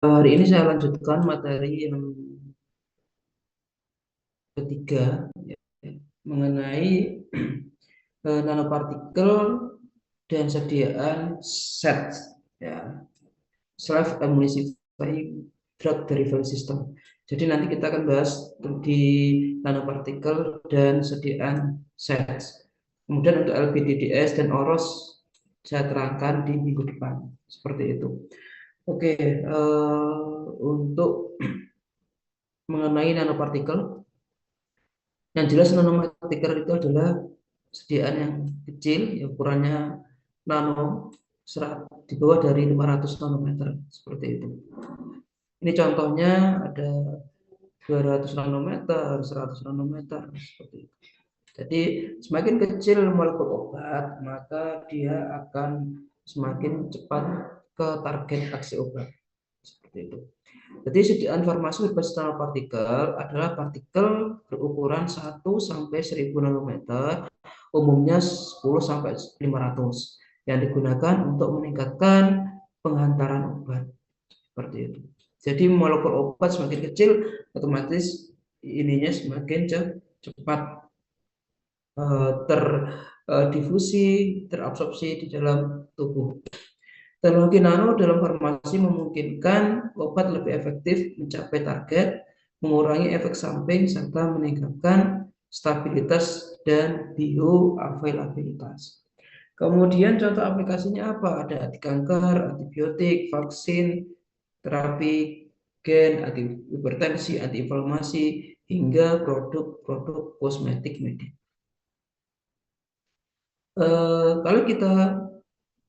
Hari ini saya lanjutkan materi yang ketiga, ya, mengenai nanopartikel dan sediaan set, ya, self emulsifying drug delivery system. Jadi nanti kita akan bahas di nanopartikel dan sediaan set. Kemudian untuk LPDDS dan OROS saya terangkan di minggu depan, seperti itu. Oke, untuk mengenai nanopartikel, yang jelas nanopartikel itu adalah sediaan yang kecil, ya, ukurannya nano, di bawah dari 500 nanometer, seperti itu. Ini contohnya ada 200 nanometer, 100 nanometer, seperti itu. Jadi semakin kecil molekul obat, maka dia akan semakin cepat ke target aksi obat, seperti itu. Jadi sediaan farmasi berbasis nanopartikel adalah partikel berukuran 1 sampai 1000 nanometer, umumnya 10 sampai 500, yang digunakan untuk meningkatkan penghantaran obat, seperti itu. Jadi molekul obat semakin kecil, otomatis ininya semakin cepat terdifusi, terabsorpsi di dalam tubuh. Teknologi nano dalam farmasi memungkinkan obat lebih efektif mencapai target, mengurangi efek samping, serta meningkatkan stabilitas dan bioavailabilitas. Kemudian contoh aplikasinya apa? Ada anti kanker, antibiotik, vaksin, terapi gen, anti hipertensi, antiinflamasi, hingga produk-produk kosmetik medis. Kalau kita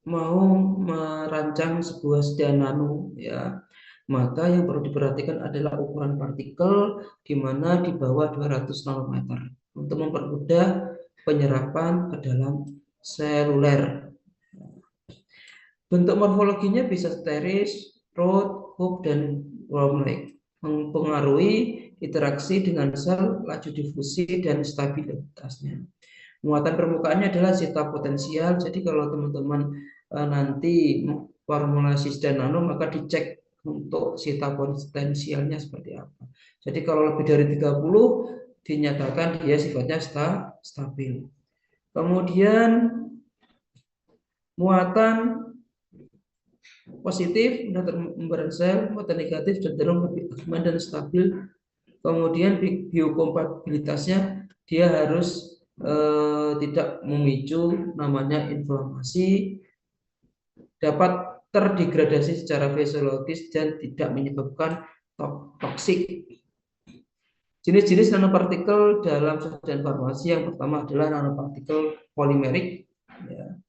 mau merancang sebuah sedan nano, ya, maka yang perlu diperhatikan adalah ukuran partikel di mana di bawah 200 nanometer untuk mempermudah penyerapan ke dalam seluler. Bentuk morfologinya bisa teres, rod, hoop, dan worm-like, mempengaruhi interaksi dengan sel, laju difusi, dan stabilitasnya. Muatan permukaannya adalah zeta potensial. Jadi kalau teman-teman nanti formulasi dan nano, maka dicek untuk zeta potensialnya seperti apa. Jadi kalau lebih dari 30 dinyatakan dia sifatnya stabil. Kemudian muatan positif memberan sel, muatan negatif cenderung lebih aman dan stabil. Kemudian biokompatibilitasnya dia harus tidak memicu namanya inflamasi, dapat terdegradasi secara fisiologis, dan tidak menyebabkan toksik. Jenis-jenis nanopartikel dalam sedan farmasi yang pertama adalah nanopartikel polimerik, ya.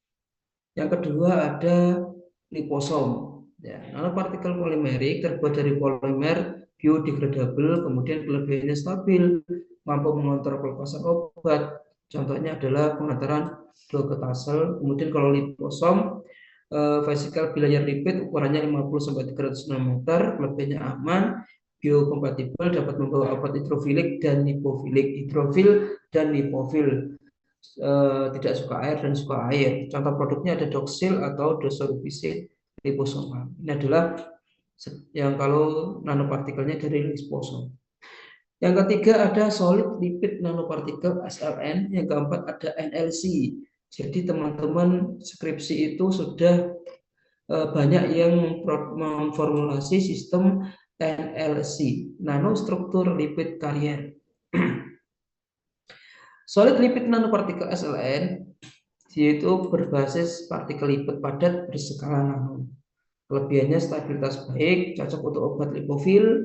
Yang kedua ada liposom. Ya, nanopartikel polimerik terbuat dari polimer biodegradable, kemudian kelebihannya stabil, mampu mengontrol pelepasan obat. Contohnya adalah pengantaran docetaxel. Kemudian kalau liposom, vesikel bilayer lipid ukurannya 50 sampai 300 nanometer, kelebihannya aman, biokompatibel, dapat membawa obat hidrofilik dan lipofilik, hidrofil dan lipofil. Tidak suka air dan suka air. Contoh produknya ada doxil atau dosorubicin liposomal. Ini adalah yang kalau nanopartikelnya dari liposom. Yang ketiga ada solid lipid nanopartikel SLN. Yang keempat ada NLC. Jadi teman-teman skripsi itu sudah banyak yang memformulasi sistem NLC, nanostruktur lipid carrier. Solid lipid nanopartikel SLN yaitu berbasis partikel lipid padat berskala nano. Kelebihannya stabilitas baik, cocok untuk obat lipofil,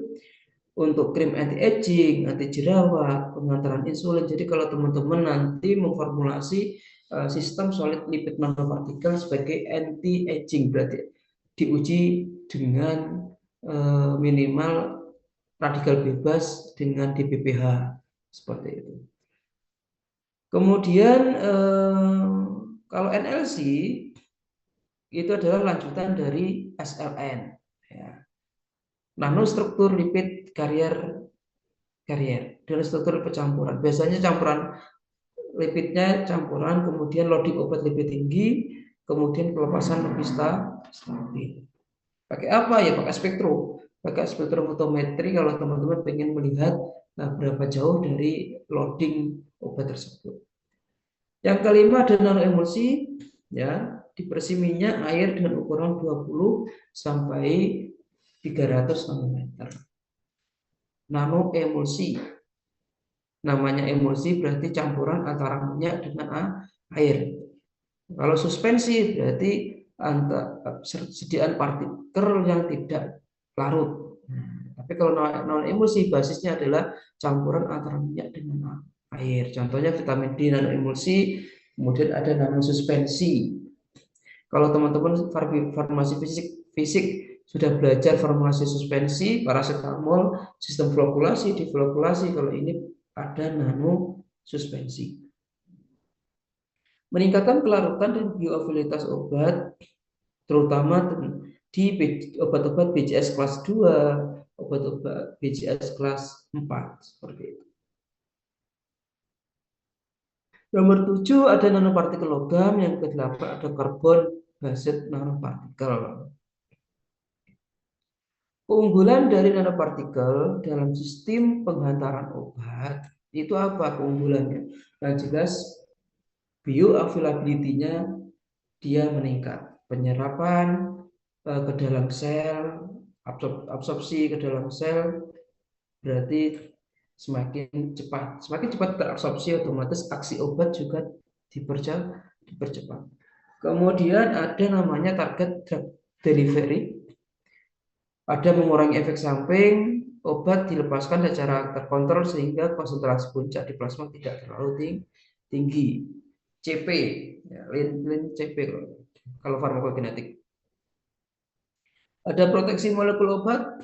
untuk krim anti-aging, anti jerawat, pengantaran insulin. Jadi kalau teman-teman nanti memformulasi sistem solid lipid nanopartikel sebagai anti-aging, berarti diuji dengan minimal radikal bebas dengan DBPH, seperti itu. Kemudian kalau NLC itu adalah lanjutan dari SLN, ya. Nanostruktur lipid carrier dan struktur pencampuran. Biasanya campuran lipidnya campuran, kemudian loading obat lebih tinggi, kemudian pelepasan lebih stabil. Pakai apa ya? Pakai spektrum. pakai spektrofotometri kalau teman-teman ingin melihat berapa jauh dari loading obat tersebut. Yang kelima ada nanoemulsi, ya, dispersi minyak air dengan ukuran 20 sampai 300 nanometer. Nanoemulsi, namanya emulsi berarti campuran antara minyak dengan air. Kalau suspensi berarti sediaan partikel yang tidak larut. Tapi kalau non-emulsi basisnya adalah campuran antara minyak dengan air. Contohnya vitamin D nanoemulsi, kemudian ada nanosuspensi. Kalau teman-teman farmasi fisik sudah belajar formulasi suspensi, paracetamol, sistem flokulasi, deflokulasi. Kalau ini ada nanosuspensi. Meningkatkan kelarutan dan bioafilitas obat, terutama di obat-obat BCS kelas 2, obat-obat BCS kelas 4, seperti itu. Nomor 7 ada nanopartikel logam, yang ke-8 ada karbon based nanopartikel. Keunggulan dari nanopartikel dalam sistem penghantaran obat itu apa keunggulannya? Yang jelas bioavailability-nya dia meningkat, penyerapan ke dalam sel, absorpsi ke dalam sel berarti semakin cepat terabsorpsi, otomatis aksi obat juga dipercepat. Kemudian ada namanya target drug delivery, ada mengurangi efek samping, obat dilepaskan secara terkontrol sehingga konsentrasi puncak di plasma tidak terlalu tinggi. CP, ya, lin CP kalau farmakokinetik. Ada proteksi molekul obat,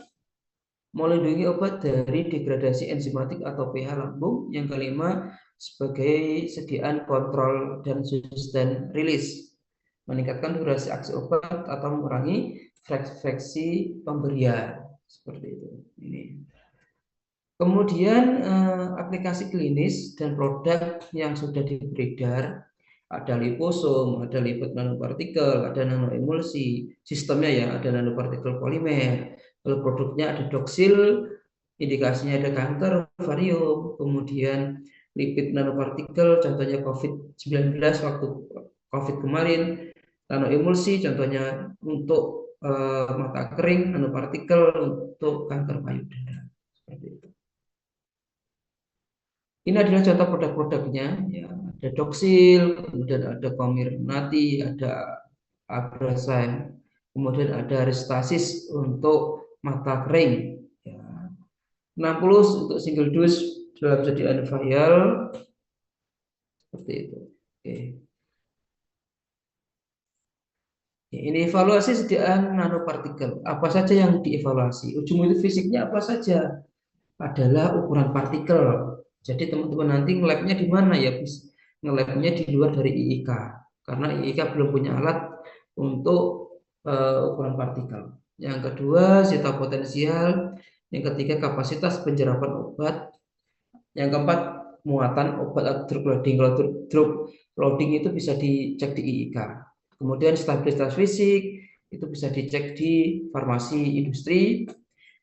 melindungi obat dari degradasi enzimatik atau pH lambung. Yang kelima, sebagai sediaan kontrol dan sustained release, meningkatkan durasi aksi obat atau mengurangi frekuensi pemberian, seperti itu. Ini. Kemudian aplikasi klinis dan produk yang sudah beredar, ada liposom, ada lipid nanopartikel, ada nanoemulsi, sistemnya ya, ada nanopartikel polimer. Kalau produknya ada doksil, indikasinya ada kanker, varium, kemudian lipid nanopartikel, contohnya COVID-19 waktu COVID kemarin, nanoemulsi, contohnya untuk mata kering, nanopartikel untuk kanker payudara, seperti itu. Ini adalah contoh produk-produknya, ya. Ada doksil, kemudian ada comirnaty, ada abrazyme, kemudian ada restasis untuk mata kering, ya. 60 untuk single dose dalam sediaan vial, seperti itu. Oke. Ini evaluasi sediaan nanopartikel. Apa saja yang dievaluasi? Ujung itu fisiknya apa saja? Adalah ukuran partikel. Jadi teman-teman nanti nge-labnya di mana ya? Nge-labnya di luar dari IIK. Karena IIK belum punya alat untuk ukuran partikel. Yang kedua, zeta potensial. Yang ketiga, kapasitas penyerapan obat. Yang keempat, muatan obat atau drug loading. Kalau drug loading itu bisa dicek di IIK. Kemudian stabilitas fisik itu bisa dicek di farmasi industri.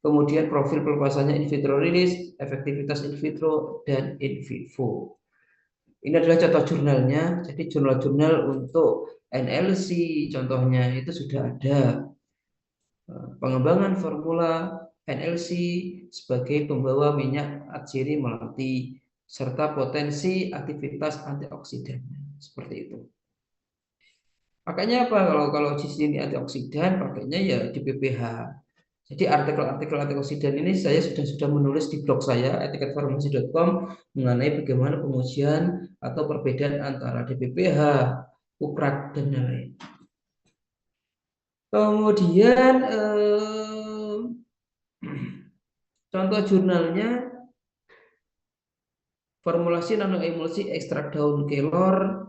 Kemudian profil pelepasannya in vitro release, efektivitas in vitro dan in vivo. Ini adalah contoh jurnalnya. Jadi jurnal-jurnal untuk NLC contohnya itu sudah ada. Pengembangan formula NLC sebagai pembawa minyak atsiri melati serta potensi aktivitas antioksidan, seperti itu. Pakainya apa? Kalau di sini antioksidan, pakainya ya di PPH. Jadi artikel-artikel antioksidan ini saya sudah menulis di blog saya etiketfarmasi.com mengenai bagaimana pengujian atau perbedaan antara DPPH, UPRAT dan lain-lain. Kemudian contoh jurnalnya formulasi nanoemulsi ekstrak daun kelor.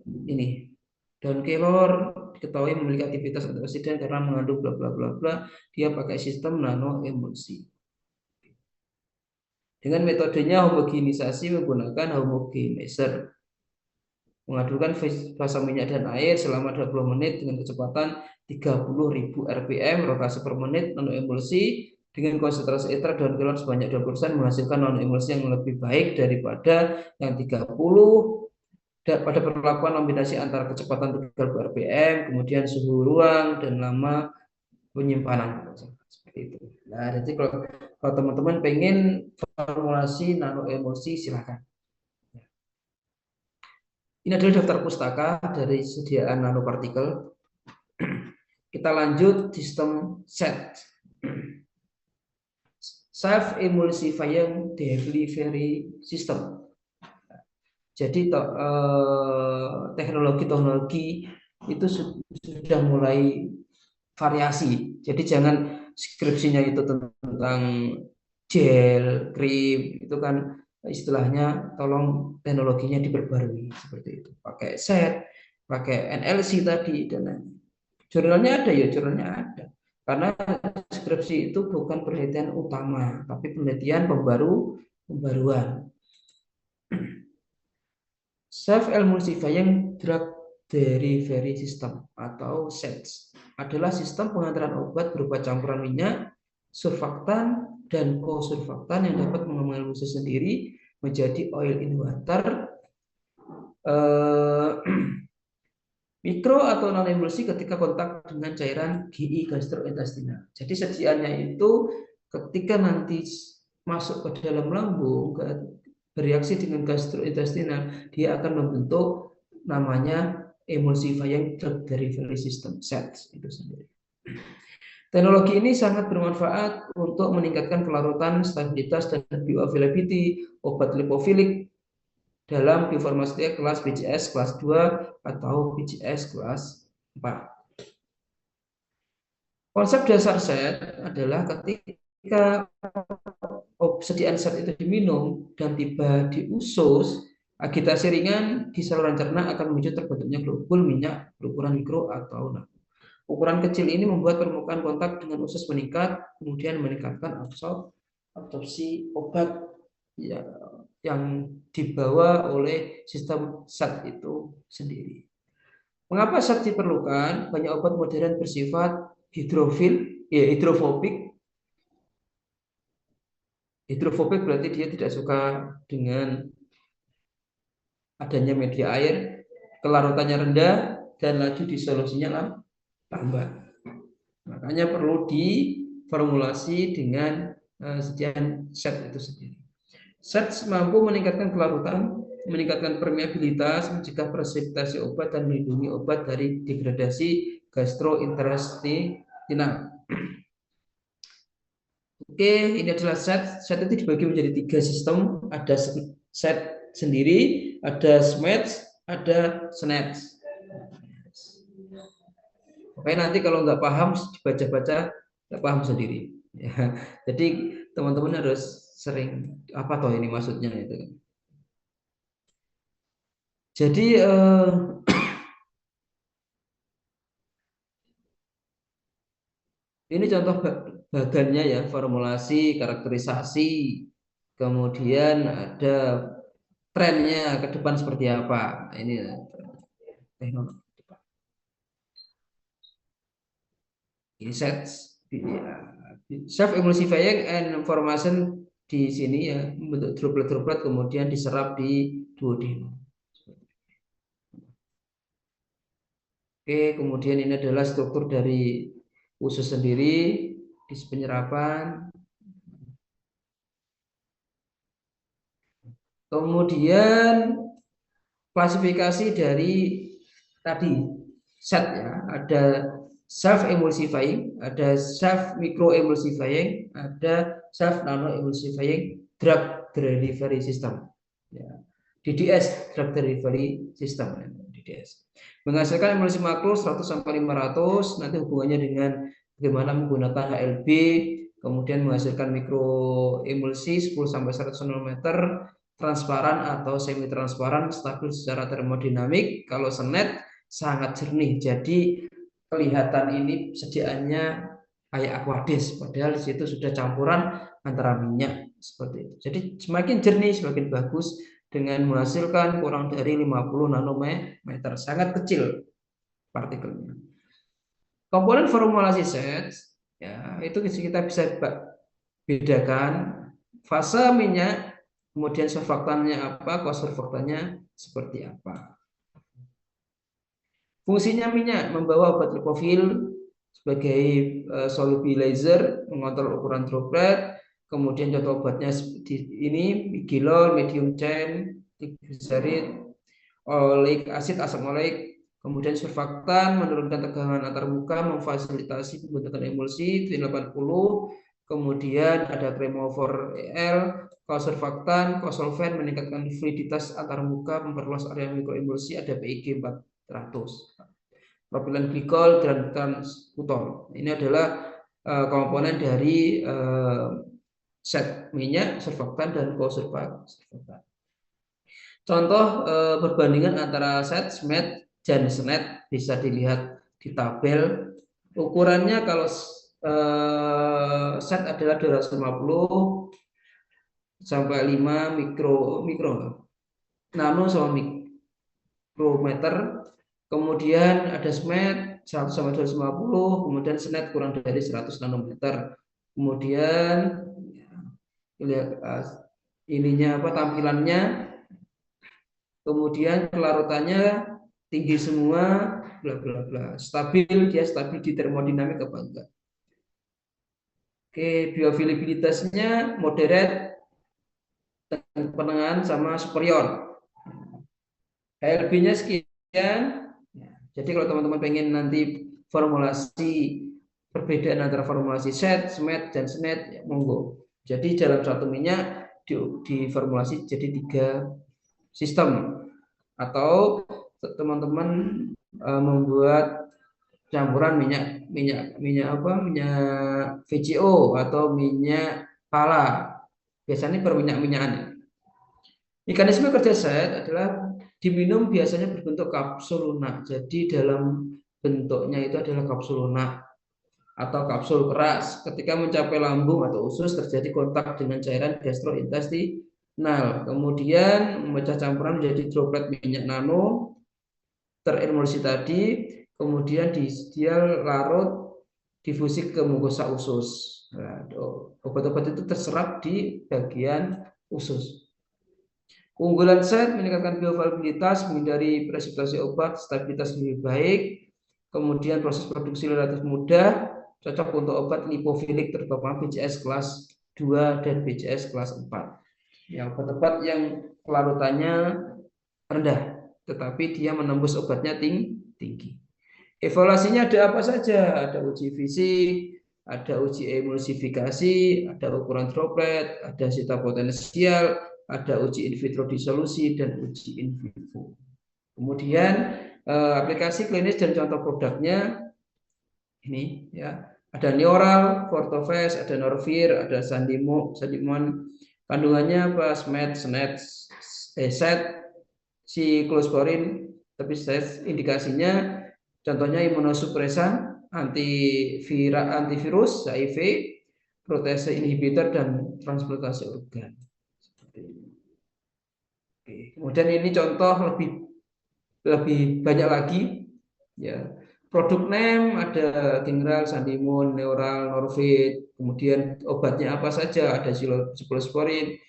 Ini daun kelor diketahui memiliki aktivitas antioksidan karena mengandung bla bla bla bla. Dia pakai sistem nanoemulsi. Dengan metodenya homogenisasi menggunakan homogenizer. menghasilkan fase minyak dan air selama 20 menit dengan kecepatan 30.000 rpm rotasi per menit, nanoemulsi dengan konsentrasi ether daun kelor sebanyak 20% menghasilkan nanoemulsi yang lebih baik daripada yang 30 pada perlakuan kombinasi antara kecepatan 30 rpm, kemudian suhu ruang dan lama penyimpanan seperti itu. Nah, jadi kalau teman-teman pengen formulasi nanoemulsi silakan. Ini adalah daftar pustaka dari sediaan nanopartikel. Kita lanjut sistem SET. Self Emulsifying Delivery System. Jadi teknologi-teknologi itu sudah mulai variasi. Jadi jangan skripsinya itu tentang gel, krim, itu kan istilahnya tolong teknologinya diperbarui seperti itu. Pakai SET, pakai NLC tadi dan lain. Jurnalnya ada ya, jurnalnya ada. Karena skripsi itu bukan penelitian utama, tapi penelitian pembaruan. Self-emulsifying drug delivery system atau SEDS adalah sistem pengantaran obat berupa campuran minyak, surfaktan, dan kosurfaktan yang dapat mengemulsi sendiri menjadi oil in water, mikro atau non emulsi ketika kontak dengan cairan GI gastrointestinal. Jadi sediaannya itu ketika nanti masuk ke dalam lambung, bereaksi dengan gastrointestinal, dia akan membentuk namanya emulsifying drug delivery system (SEDS) itu sendiri. Teknologi ini sangat bermanfaat untuk meningkatkan kelarutan, stabilitas, dan bioavailability obat lipofilik dalam biofarmaseutika kelas BCS kelas 2 atau BCS kelas 4. Konsep dasar SET adalah ketika sediaan SET itu diminum dan tiba di usus, agitasi ringan di saluran cerna akan memicu terbentuknya globul minyak berukuran mikro atau nano. Ukuran kecil ini membuat permukaan kontak dengan usus meningkat, kemudian meningkatkan absorpsi obat yang dibawa oleh sistem SET itu sendiri. Mengapa SET diperlukan? Banyak obat modern bersifat hidrofobik. Hidrofobik berarti dia tidak suka dengan adanya media air, kelarutannya rendah, dan laju disolusinya lambat. Makanya perlu diformulasi dengan sediaan SET itu sendiri. SET mampu meningkatkan kelarutan, meningkatkan permeabilitas, mencegah presipitasi obat, dan melindungi obat dari degradasi gastrointestinal. Oke, ini adalah SET. SET itu dibagi menjadi 3 sistem. Ada SET sendiri, ada SMEDS, ada SNEDS. Oke, nanti kalau nggak paham, dibaca-baca, nggak paham sendiri. Ya. Jadi teman-teman harus sering, apa toh ini maksudnya itu. Jadi ini contoh bagannya ya, formulasi, karakterisasi, kemudian ada trennya ke depan seperti apa. Ini teknologi. Ini self emulsifying and formation di sini ya, membentuk droplet-droplet kemudian diserap di duodenum. Oke, kemudian ini adalah struktur dari usus sendiri di penyerapan. Kemudian klasifikasi dari tadi SET ya, ada self emulsifying, ada self micro emulsifying, ada self nano emulsifying drug delivery system. Ya. DDS drug delivery system DDS. Menghasilkan emulsi makro 100 sampai 500, nanti hubungannya dengan bagaimana menggunakan HLB, kemudian menghasilkan mikro emulsi 10 sampai 100 nanometer, transparan atau semi transparan, stabil secara termodinamik. Kalau SNET sangat jernih, jadi kelihatan ini sediaannya kayak aquades, padahal di situ sudah campuran antara minyak seperti itu. Jadi semakin jernih semakin bagus dengan menghasilkan kurang dari 50 nanometer, sangat kecil partikelnya. Komponen formulasi set, ya itu kita bisa bedakan fase minyak, kemudian surfaktannya apa, kosurfaktannya seperti apa. Fungsinya minyak membawa obat lipofil sebagai solubilizer, mengontrol ukuran droplet. Kemudian contoh obatnya ini gilol, medium chain, triglycerid, oleic acid, asam oleik. Kemudian surfaktan menurunkan tegangan antarmuka, memfasilitasi pembentukan emulsi T80. Kemudian ada kremofor EL, kosurfaktan, kosolven meningkatkan fluiditas antarmuka, memperluas area mikroemulsi, ada PIG 400. Propilen glikol dan transbutol. Ini adalah komponen dari set minyak, surfaktan, dan kosurfaktan. Contoh perbandingan antara set, SMED, dan SNED bisa dilihat di tabel. Ukurannya kalau set adalah 250 sampai 5 mikro nano sama mikrometer. Kemudian ada SMED 100 sampai 250, kemudian SNED kurang dari 100 nanometer. Kemudian lihat ininya apa tampilannya. Kemudian kelarutannya tinggi semua, bla bla bla. Stabil, dia stabil di termodinamik apa enggak? Oke, bioavailabilitasnya moderate, pertengahan sama superior. HLB-nya sekian. Jadi kalau teman-teman pengen nanti formulasi perbedaan antara formulasi set, SMED, dan SNED, ya, monggo. Jadi dalam satu minyak diformulasi jadi 3 sistem. Atau teman-teman membuat campuran minyak VGO atau minyak pala. Biasanya berminyak-minyakan. Mekanisme kerja set adalah diminum biasanya berbentuk kapsul lunak. Jadi dalam bentuknya itu adalah kapsul lunak atau kapsul keras. Ketika mencapai lambung atau usus terjadi kontak dengan cairan gastrointestinal. Kemudian memecah campuran menjadi droplet minyak nano teremulsi tadi. Kemudian dia larut difusi ke mukosa usus. Nah, obat-obat itu terserap di bagian usus. Keunggulan set meningkatkan bioavailabilitas, menghindari presipitasi obat, stabilitas lebih baik. Kemudian proses produksi relatif mudah, cocok untuk obat lipofilik terutama BCS kelas 2 dan BCS kelas 4. Yang obat-obat yang kelarutannya rendah, tetapi dia menembus obatnya tinggi. Evaluasinya ada apa saja? Ada uji fisik, ada uji emulsifikasi, ada ukuran droplet, ada sita potensial, ada uji in vitro disolusi, dan uji in vivo. Kemudian aplikasi klinis dan contoh produknya ini ya, ada Neoral, Fortovest, ada Norvir, ada Sandimon. Kandungannya apa? SMED, SNED, set, siklosporin. Tapi indikasinya contohnya imunosupresan, antivirus, HIV, protese inhibitor, dan transplantasi organ. Oke. Kemudian ini contoh lebih banyak lagi ya. Produk name ada General, Sandimon, Neoral, Norvit. Kemudian obatnya apa saja? Ada cyclosporin,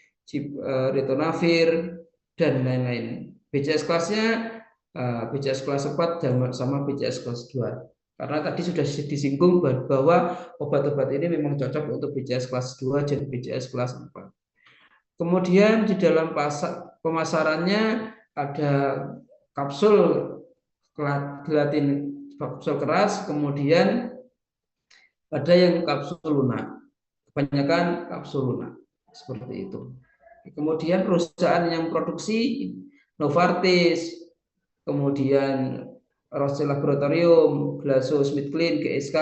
ritonavir, dan lain-lain. BCS kelasnya BCS kelas 4 sama BCS kelas 2. Karena tadi sudah disinggung bahwa obat-obat ini memang cocok untuk BCS kelas 2 dan BCS kelas 4. Kemudian di dalam pemasarannya ada kapsul gelatin, kapsul keras, kemudian ada yang kapsul lunak. Kebanyakan kapsul lunak seperti itu. Kemudian perusahaan yang produksi Novartis, kemudian Roche Laboratorium, GlaxoSmithKline, GSK.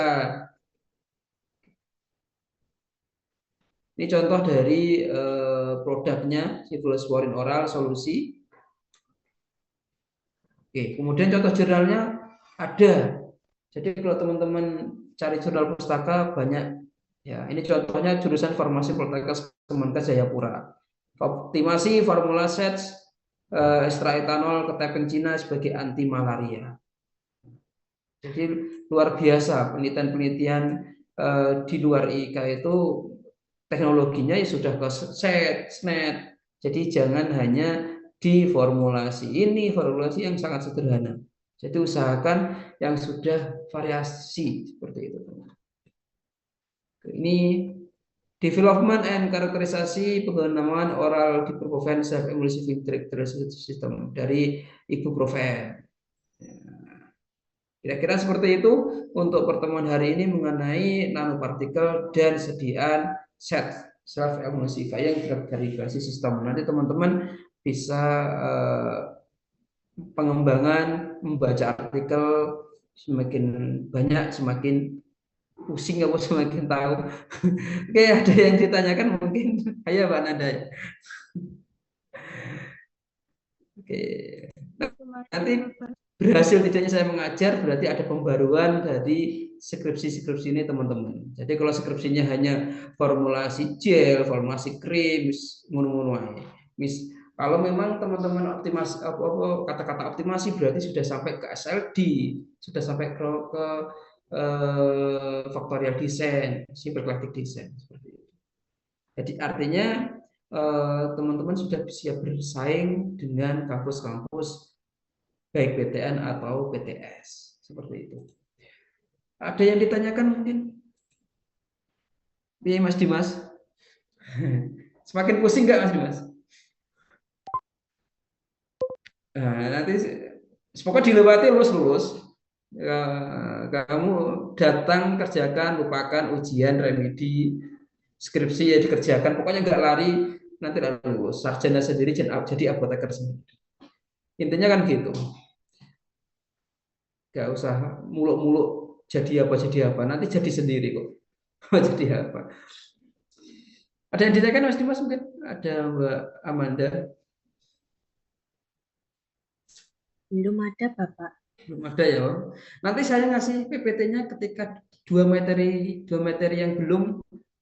Ini contoh dari produknya cephalosporin oral solusi. Oke, kemudian contoh jurnalnya ada. Jadi kalau teman-teman cari jurnal pustaka banyak ya. Ini contohnya jurusan Farmasi Poltekkes Kemenkes Jayapura. Optimasi formula sets ekstrak etanol ketepen Cina sebagai anti malaria. Jadi luar biasa penelitian-penelitian di luar IIKA itu teknologinya ya sudah ke SNET. Jadi jangan hanya di formulasi ini, formulasi yang sangat sederhana. Jadi usahakan yang sudah variasi seperti itu. Ini development and karakterisasi pengenalan oral ibuprofen self emulsifying drug system dari ibuprofen. Kira-kira seperti itu untuk pertemuan hari ini mengenai nanopartikel dan sediaan set self emulsifying drug derivation system. Nanti teman-teman bisa pengembangan membaca artikel semakin banyak semakin pusing apa semakin tahu. Oke, ada yang ditanyakan mungkin. Ayo Pak Nanda. Oke. Nanti berhasil tidaknya saya mengajar berarti ada pembaruan dari skripsi-skripsi ini teman-teman. Jadi kalau skripsinya hanya formulasi gel, formulasi krim, ngono-ngono. Kalau memang teman-teman optimasi kata-kata optimasi berarti sudah sampai ke SLD, sudah sampai ke factorial design, symplectic design seperti itu. Jadi artinya teman-teman sudah bisa bersaing dengan kampus-kampus baik PTN atau PTS seperti itu. Ada yang ditanyakan mungkin? Iya Mas Dimas. Semakin pusing nggak Mas Dimas? Nah, nanti pokoknya dilewati lulus. Kamu datang kerjakan, lupakan ujian, remedi, skripsi ya dikerjakan. Pokoknya nggak lari, nanti lulus. Sarjana sendiri jadi apoteker sendiri. Intinya kan gitu. Gak usah muluk-muluk jadi apa nanti jadi sendiri kok. Jadi apa? Ada yang ditanyakan Mas Dimas mungkin? Ada Mbak Amanda? Belum ada Bapak. Belum ada ya. Nanti saya ngasih PPT-nya ketika dua materi yang belum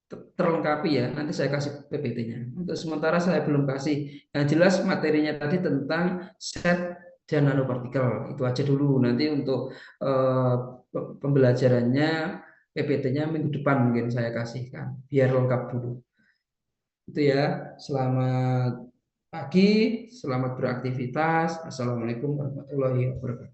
terlengkapi ya. Nanti saya kasih PPT-nya. Untuk sementara saya belum kasih. Yang jelas materinya tadi tentang set dan nanopartikel. Itu aja dulu. Nanti untuk pembelajarannya PPT-nya minggu depan mungkin saya kasihkan. Biar lengkap dulu. Itu ya. Selamat pagi, selamat beraktivitas. Assalamualaikum warahmatullahi wabarakatuh.